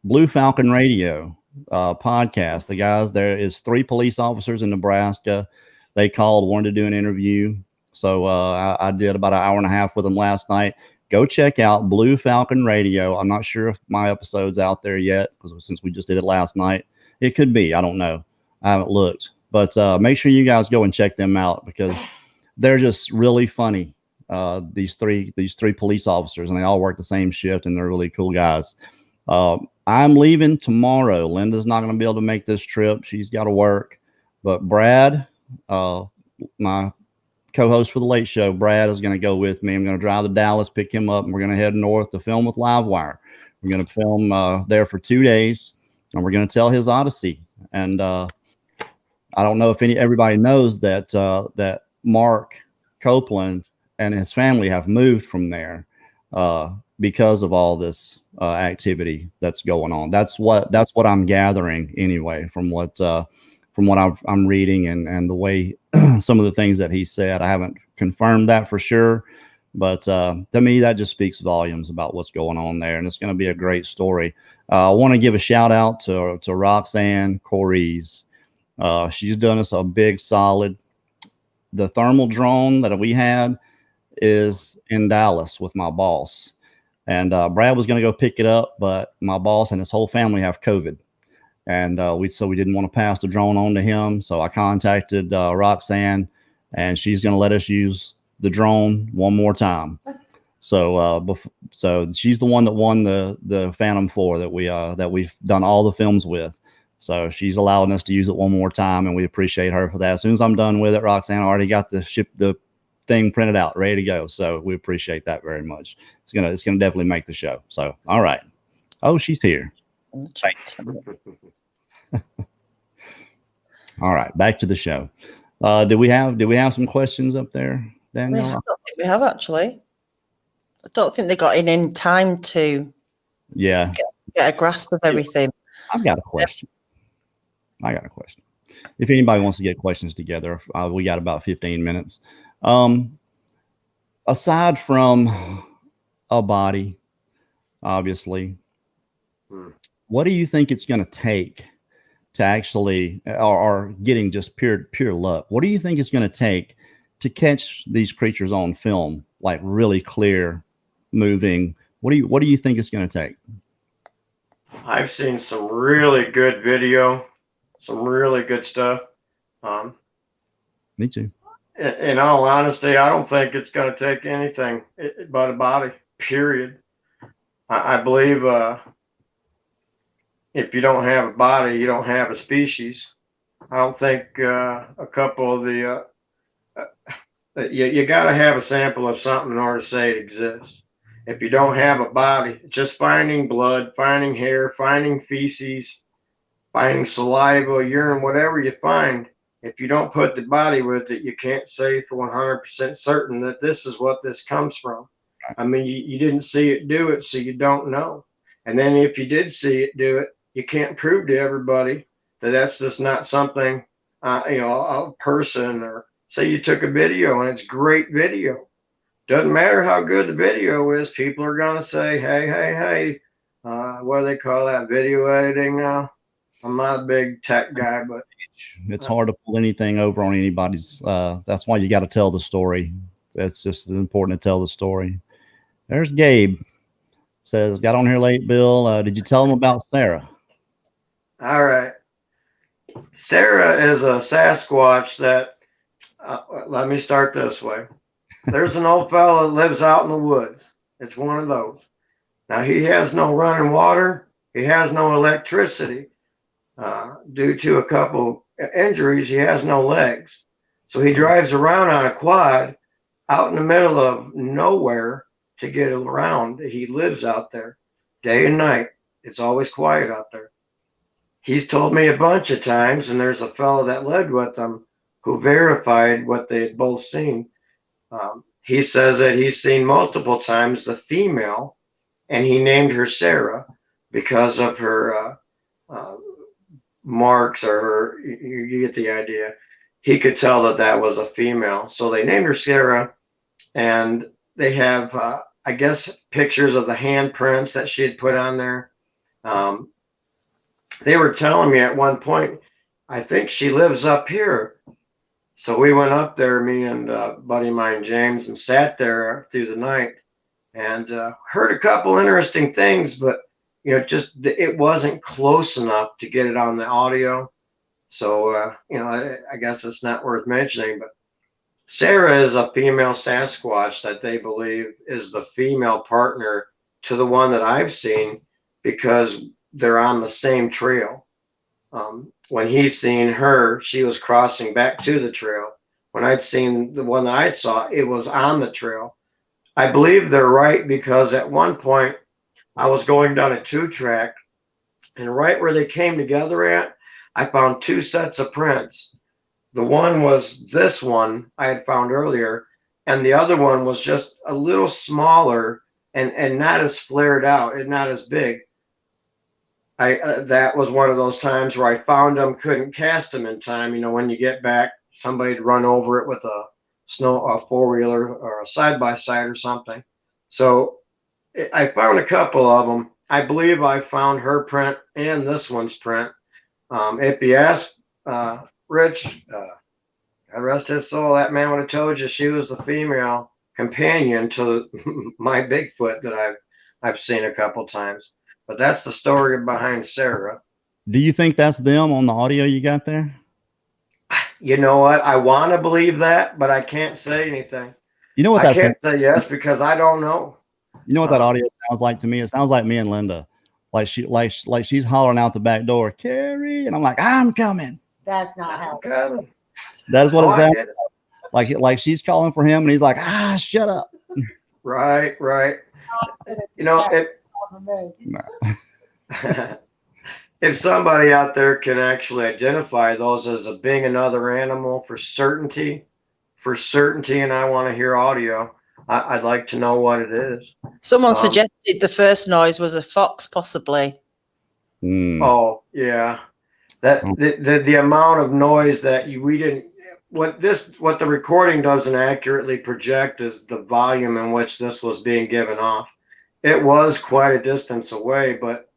Blue Falcon Radio podcast. The guys, there is 3 police officers in Nebraska. They called, wanted to do an interview. So I did about an hour and a half with him last night. Go check out Blue Falcon Radio. I'm not sure if my episode's out there yet, because since we just did it last night, it could be. I don't know. I haven't looked, but make sure you guys go and check them out, because they're just really funny. These three police officers, and they all work the same shift, and they're really cool guys. I'm leaving tomorrow. Linda's not going to be able to make this trip. She's got to work. But Brad, my co-host for the Late Show, Brad is going to go with me. I'm going to drive to Dallas, pick him up, and we're going to head north to film with Livewire. We're going to film there for 2 days, and we're going to tell his Odyssey. And I don't know if everybody knows that that Mark Copeland and his family have moved from there because of all this activity that's going on. That's what I'm gathering anyway, from what I'm reading and the way some of the things that he said. I haven't confirmed that for sure, but to me, that just speaks volumes about what's going on there, and it's going to be a great story. I want to give a shout out to Roxanne Corries. She's done us a big solid. The thermal drone that we had is in Dallas with my boss, and Brad was going to go pick it up, but my boss and his whole family have COVID, and we didn't want to pass the drone on to him. So I contacted Roxanne, and she's going to let us use the drone one more time. So so she's the one that won the Phantom 4 that we've done all the films with. So she's allowing us to use it one more time, and we appreciate her for that. As soon as I'm done with it, Roxanne, I already got the thing printed out, ready to go. So we appreciate that very much. It's gonna definitely make the show. So all right. Oh, she's here. All right, back to the show. Do we have some questions up there, Daniela? I don't think we have, actually. I don't think they got in time to get a grasp of everything. I've got a question. If anybody wants to get questions together, we got about 15 minutes. Aside from a body, obviously, what do you think it's going to take to actually, or getting just pure luck? What do you think it's going to take to catch these creatures on film, like really clear, moving? What do you think it's going to take? I've seen some really good video, some really good stuff. Me too. In all honesty, I don't think it's going to take anything but a body, period. I believe if you don't have a body, you don't have a species. I don't think a couple of the you got to have a sample of something in order to say it exists. If you don't have a body, just finding blood, finding hair, finding feces, finding saliva, urine, whatever you find, if you don't put the body with it, you can't say for 100% certain that this is what this comes from. I mean, you didn't see it do it, so you don't know. And then if you did see it do it, you can't prove to everybody that that's just not something, a person, or say you took a video and it's great video. Doesn't matter how good the video is, people are going to say, hey, what do they call that? Video editing now? I'm not a big tech guy, but it's hard to pull anything over on anybody's. That's why you got to tell the story. It's just important to tell the story. There's Gabe. Says, got on here late, Bill. Did you tell him about Sarah? All right. Sarah is a Sasquatch that, let me start this way. There's an old fellow that lives out in the woods. It's one of those. Now, he has no running water. He has no electricity. Due to a couple injuries, he has no legs. So he drives around on a quad out in the middle of nowhere to get around. He lives out there day and night. It's always quiet out there. He's told me a bunch of times, and there's a fellow that lived with him who verified what they had both seen. He says that he's seen multiple times the female, and he named her Sarah because of her marks, or her, you get the idea. He could tell that that was a female. So they named her Sarah, and they have, I guess, pictures of the handprints that she had put on there. They were telling me at one point, I think she lives up here. So we went up there, me and buddy of mine, James, and sat there through the night and heard a couple interesting things, but just it wasn't close enough to get it on the audio. So, I guess it's not worth mentioning, but Sarah is a female Sasquatch that they believe is the female partner to the one that I've seen because they're on the same trail. When he's seen her, she was crossing back to the trail. When I'd seen the one that I saw, it was on the trail. I believe they're right because at one point I was going down a 2-track, and right where they came together at, I found 2 sets of prints. The one was this one I had found earlier, and the other one was just a little smaller and not as flared out and not as big. That was one of those times where I found them, couldn't cast them in time. When you get back, somebody'd run over it with a 4-wheeler or a side-by-side or something. So I found a couple of them. I believe I found her print and this one's print. If you ask Rich, God rest his soul, that man would have told you she was the female companion to my Bigfoot that I've seen a couple times. But that's the story behind Sarah. Do you think that's them on the audio you got there? You know what? I want to believe that, but I can't say anything. You know what I can't say yes because I don't know. You know what that audio sounds like to me? It sounds like me and Linda. Like she's hollering out the back door, Kerry, and I'm like, I'm coming. That's not how. That is what it sounds like. Like she's calling for him, and he's like, shut up. Right. If somebody out there can actually identify those as being another animal for certainty, and I want to hear audio, I'd like to know what it is. Someone suggested the first noise was a fox, possibly. Oh yeah, that the amount of noise that we didn't. What the recording doesn't accurately project is the volume in which this was being given off. It was quite a distance away, but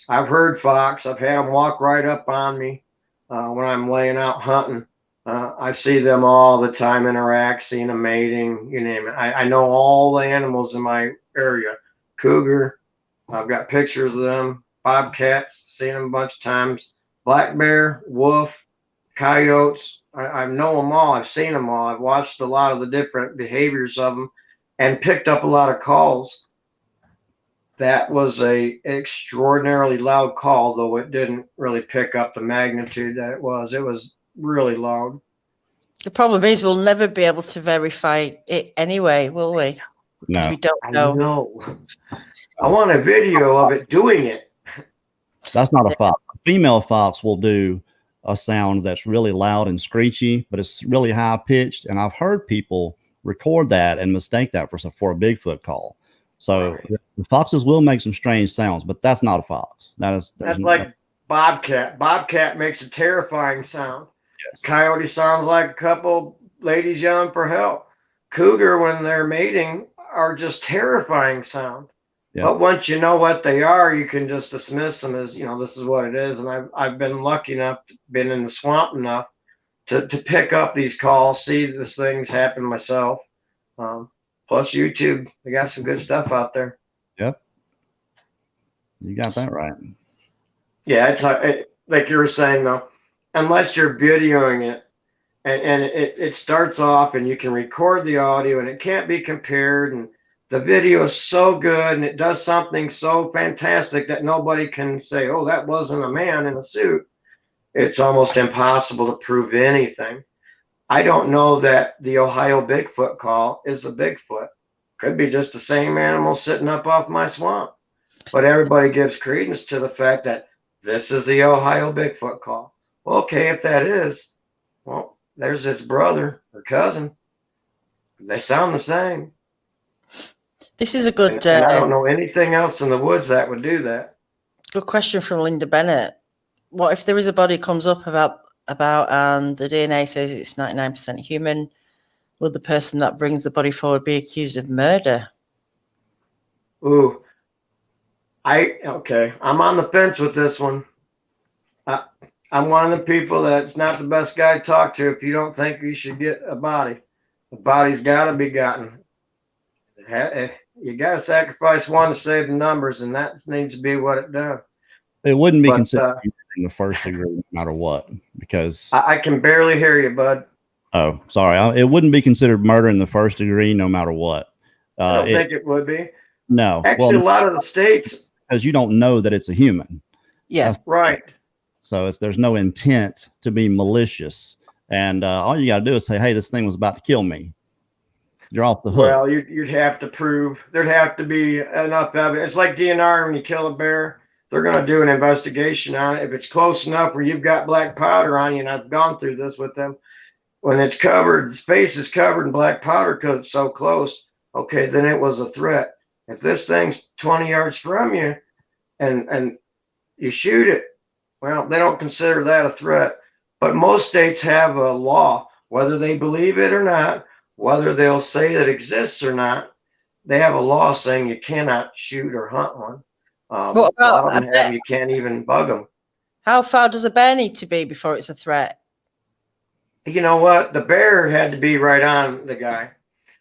I've heard fox. I've had them walk right up on me when I'm laying out hunting. I see them all the time interact, seeing them mating, you name it. I know all the animals in my area. Cougar, I've got pictures of them. Bobcats, seen them a bunch of times. Black bear, wolf, coyotes. I know them all. I've seen them all. I've watched a lot of the different behaviors of them and picked up a lot of calls. That was an extraordinarily loud call, though it didn't really pick up the magnitude that it was. It was really loud. The problem is we'll never be able to verify it anyway, will we? Because we don't know. No. I want a video of it doing it. That's not a fox. A female fox will do a sound that's really loud and screechy, but it's really high pitched. And I've heard people record that and mistake that for a Bigfoot call. So the foxes will make some strange sounds, but that's not a fox. That's like bobcat. Bobcat makes a terrifying sound. Yes. Coyote sounds like a couple ladies yelling for help. Cougar, when they're mating, are just terrifying sound. Yep. But once you know what they are, you can just dismiss them as, this is what it is. And I've been lucky enough, been in the swamp enough to pick up these calls, see these things happen myself. Plus YouTube, they got some good stuff out there. Yep. You got that right. Yeah, it's like you were saying, though, unless you're videoing it and it starts off and you can record the audio and it can't be compared and the video is so good and it does something so fantastic that nobody can say, oh, that wasn't a man in a suit. It's almost impossible to prove anything. I don't know that the Ohio Bigfoot call is a Bigfoot. Could be just the same animal sitting up off my swamp. But everybody gives credence to the fact that this is the Ohio Bigfoot call. Well, okay, if that is, well, there's its brother or cousin. They sound the same. This is a good. And I don't know anything else in the woods that would do that. Good question from Linda Bennett. What if there is a body comes up about and the DNA says it's 99% human? Will the person that brings the body forward be accused of murder? Ooh, I'm on the fence with this one. I'm one of the people that's not the best guy to talk to if you don't think you should get a body. The body's got to be gotten. You got to sacrifice one to save the numbers, and that needs to be what it does. It wouldn't be considered in the first degree no matter what, because I can barely hear you, bud. Oh, sorry. It wouldn't be considered murder in the first degree no matter what. I don't think it would be. No. Actually, a lot of the states, because you don't know that it's a human. Yeah. That's right. So there's no intent to be malicious, and all you got to do is say, "Hey, this thing was about to kill me." You're off the hook. Well, you'd have to prove. There'd have to be enough evidence. It's like DNR when you kill a bear. They're going to do an investigation on it. If it's close enough where you've got black powder on you, and I've gone through this with them, when it's covered, the space is covered in black powder because it's so close, okay, then it was a threat. If this thing's 20 yards from you and you shoot it, well, they don't consider that a threat. But most states have a law, whether they believe it or not, whether they'll say that exists or not, they have a law saying you cannot shoot or hunt one. What about a lot of them have, you can't even bug them. How far does a bear need to be before it's a threat? You know what? The bear had to be right on the guy.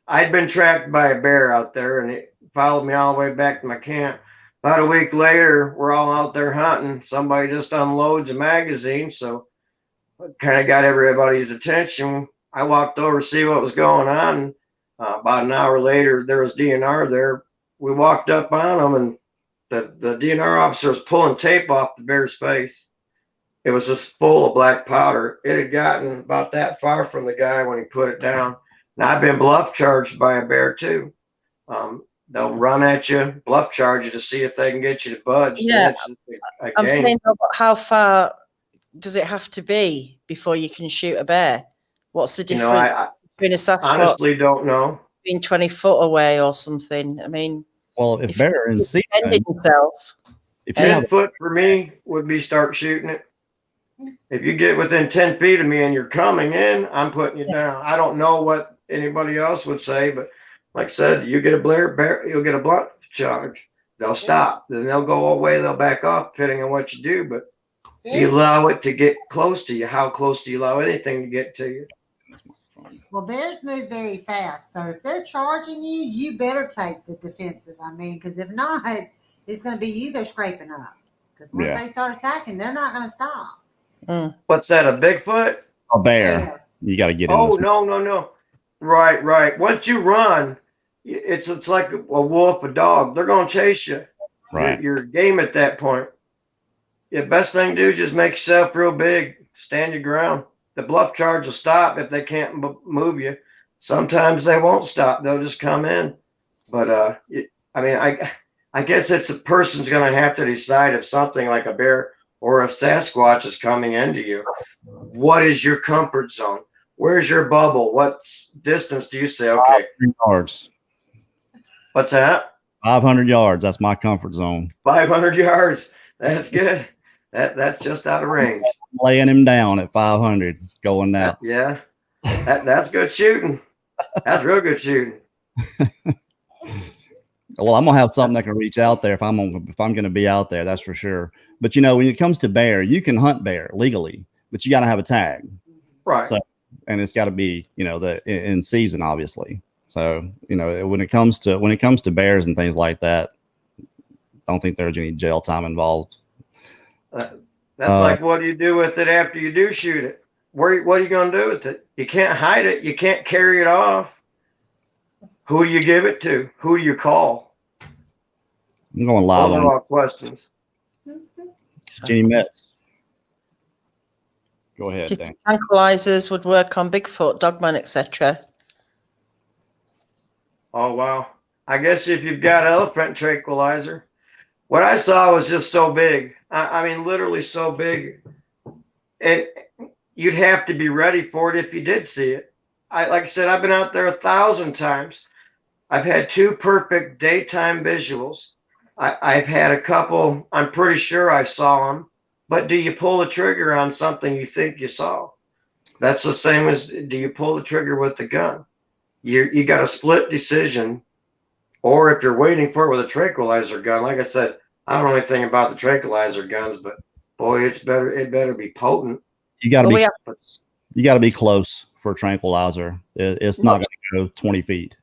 I'd been tracked by a bear out there, and it followed me all the way back to my camp. About a week later, we're all out there hunting. Somebody just unloads a magazine, so kind of got everybody's attention. I walked over to see what was going on. About an hour later, there was DNR there. We walked up on them, and the DNR officer was pulling tape off the bear's face. It was just full of black powder. It had gotten about that far from the guy when he put it down. Now, I've been bluff charged by a bear too. They'll run at you, bluff charge you to see if they can get you to budge. Yeah, I'm saying, how far does it have to be before you can shoot a bear? What's the difference between a Sasquatch? Honestly, don't know. Being 20 foot away or something. I mean, well, if bear in season, himself, 10 foot for me would be start shooting it. If you get within 10 feet of me and you're coming in, I'm putting you down. I don't know what anybody else would say, but like I said, you get a bear, you'll get a blunt charge. They'll stop. Then they'll go away. They'll back off depending on what you do. But you allow it to get close to you. How close do you allow anything to get to you? Well, bears move very fast. So if they're charging you, you better take the defensive. I mean, because if not, it's going to be you they're scraping up. Because once they start attacking, they're not going to stop. What's that, a Bigfoot? A bear. Yeah. You got to get in. Oh, no. Right. Once you run, it's like a wolf, a dog. They're going to chase you. Right. You're game at that point. The best thing to do is just make yourself real big. Stand your ground. The bluff charge will stop if they can't move you. Sometimes they won't stop. They'll just come in. But, I guess it's a person's going to have to decide if something like a bear or if Sasquatch is coming into you. What is your comfort zone? Where's your bubble? What distance do you say? Okay. 500 yards. What's that? 500 yards. That's my comfort zone. 500 yards. That's good. That's just out of range. Laying him down at 500. It's going out. Yeah. That's good shooting. That's real good shooting. Well, I'm gonna have something that can reach out there if I'm gonna be out there. That's for sure. But when it comes to bear, you can hunt bear legally, but you got to have a tag, right? So, and it's got to be in season, obviously. So when it comes to bears and things like that, I don't think there's any jail time involved. That's like, what do you do with it after you do shoot it? What are you gonna do with it? You can't hide it. You can't carry it off. Who do you give it to? Who do you call? I'm going live on all questions. Jenny Metz. Go ahead, Dan. Tranquilizers would work on Bigfoot, Dogman, etc. Oh, wow. I guess if you've got elephant tranquilizer. What I saw was just so big. I mean, literally so big. And you'd have to be ready for it if you did see it. Like I said, I've been out there 1,000 times. I've had 2 perfect daytime visuals. I've had a couple, I'm pretty sure I saw them, but do you pull the trigger on something you think you saw? That's the same as, do you pull the trigger with the gun? You got a split decision, or if you're waiting for it with a tranquilizer gun, like I said, I don't know anything about the tranquilizer guns, but Boy, it better be potent. You got to Well, be, we you got to be close for a tranquilizer. It's not going to go 20 feet.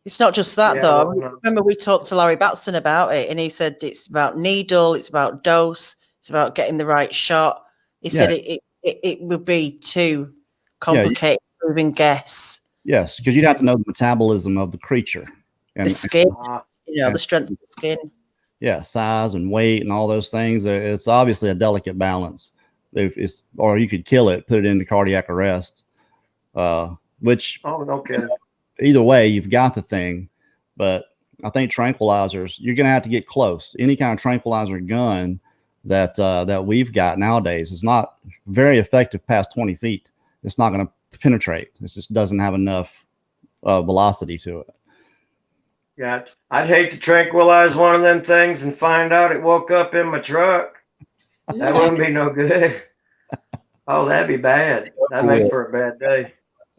It's not just that, Yeah, though. well, no. Remember, we talked to Larry Batson about it, and he said it's about needle, it's about dose, it's about getting the right shot. He said it would be too complicated to even guess. Yes, because you'd have to know the metabolism of the creature. And The skin, and the strength of the skin. yeah, size and weight and all those things. It's obviously a delicate balance. Or you could kill it, put it into cardiac arrest, which Okay. either way, you've got the thing. But I think tranquilizers, you're going to have to get close. Any kind of tranquilizer gun that we've got nowadays is not very effective past 20 feet. It's not going to penetrate. It just doesn't have enough velocity to it. Yeah, I'd hate to tranquilize one of them things and find out it woke up in my truck. That wouldn't be no good. Oh, that'd be bad. That'd make for a bad day.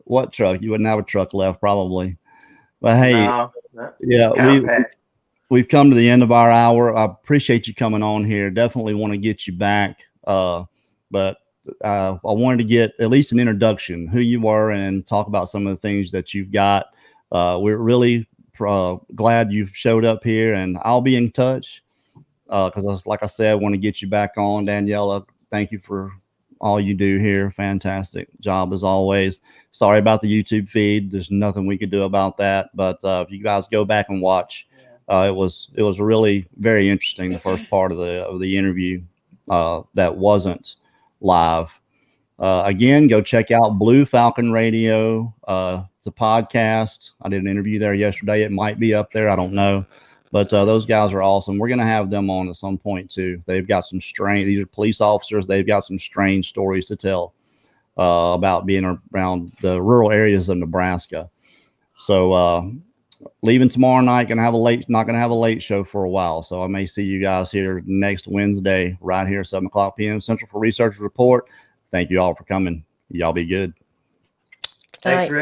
What truck? You wouldn't have a truck left, probably. But hey, No, yeah, we've come to the end of our hour. I appreciate you coming on here. Definitely want to get you back. But I wanted to get at least an introduction, who you were, and talk about some of the things that you've got. We're really glad you showed up here, and I'll be in touch because, like I said, I want to get you back on. Daniela, thank you for all you do here. Fantastic job as always. Sorry about the YouTube feed. There's nothing we could do about that. But if you guys go back and watch, it was really very interesting. The first part of the interview that wasn't live. Again, go check out Blue Falcon Radio. It's a podcast. I did an interview there yesterday. It might be up there. I don't know. But those guys are awesome. We're going to have them on at some point, too. They've got some strange, these are police officers. They've got some strange stories to tell about being around the rural areas of Nebraska. So leaving tomorrow night, not going to have a late show for a while. So I may see you guys here next Wednesday, right here, 7:00 p.m. Central for Researchers Report. Thank you all for coming. Y'all be good. Thanks for